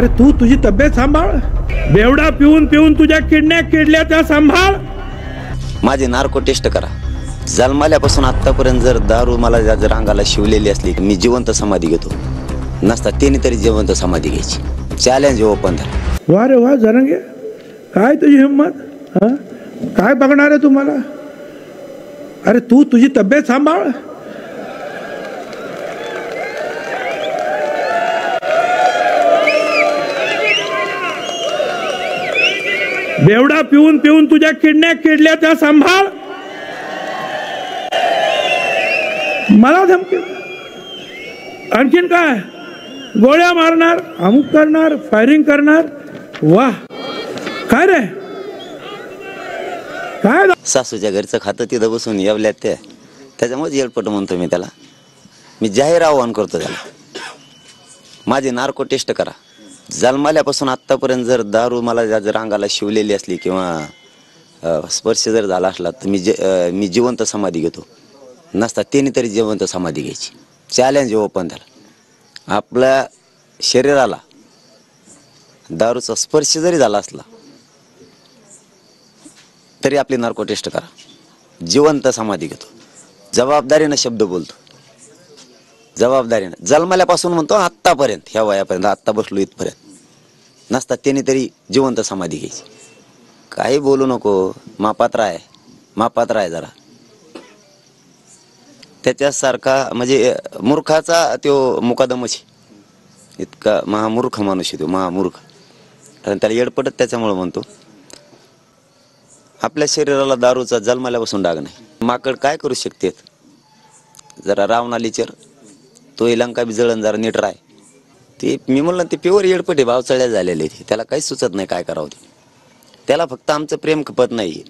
अरे तू तुझी तब्येत सांभाळ. बेवडा पिऊन पिऊन तुझ्या किडण्या किडल्या त्या सांभाळ. माझी नार्को टेस्ट करा. जन्मल्यापासून आतापर्यंत जर दारू मला जर अंगाला शिवलेली असली मी जिवंत समाधी घेतो. नसता त्याने तरी जिवंत समाधी घ्यायची. चॅलेंज ओपन झालं. वा रे वा जरंगे, काय तुझी हिंमत. काय बघणार आहे तुम्हाला. अरे तू तुझी तब्येत सांभाळ. बेवडा पिऊन पिऊन तुझ्या किडण्या किडल्या त्या सांभाळ. मला धमकी. आणखीन काय. गोळ्या मारणार, अमुक करणार, फायरिंग करणार. वाह काय रे काय. सासूच्या घरचं खातं तिथं बसून येवल्यात त्याच्यामुळे येळपट म्हणतो मी त्याला. मी जाहीर आव्हान करतो त्याला. माझी नार्को टेस्ट करा. जन्मल्यापासून आत्तापर्यंत जर दारू मला जर अंगाला शिवलेली असली किंवा स्पर्श जर झाला असला तर मी जिवंत समाधी घेतो. नसता त्याने तरी जिवंत समाधी घ्यायची. चॅलेंज ओपन झालं. आपल्या शरीराला दारूचा स्पर्श जरी झाला असला तरी आपली नार्को टेस्ट करा. जिवंत समाधी घेतो. जबाबदारीनं शब्द बोलतो. जबाबदारीनं जन्मल्यापासून म्हणतो आत्तापर्यंत, ह्या वयापर्यंत, आत्ता बसलो इथपर्यंत. नसता त्याने तरी जिवंत समाधी घ्यायची. काही बोलू नको. मापात्र आहे जरा. त्याच्यासारखा म्हणजे मूर्खाचा तो मुकादमच. इतका महामूर्ख माणूस आहे तो, महामूर्ख. कारण त्याला येडपटत त्याच्यामुळे म्हणतो. आपल्या शरीराला दारूचा जन्मल्यापासून डाग नाही. माकड काय करू शकते. जरा रावणालीचर तो लंका बी जळण जरा नीट राय. ते मी म्हणलं ते प्युअर येडपटे भावचळ्या झालेले. त्याला काही सुचत नाही काय करावं. त्याला फक्त आमचं प्रेम खपत नाही.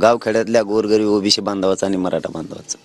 गावखेड्यातल्या गोरगरीब ओबीसी बांधवाचं आणि मराठा बांधवाचं.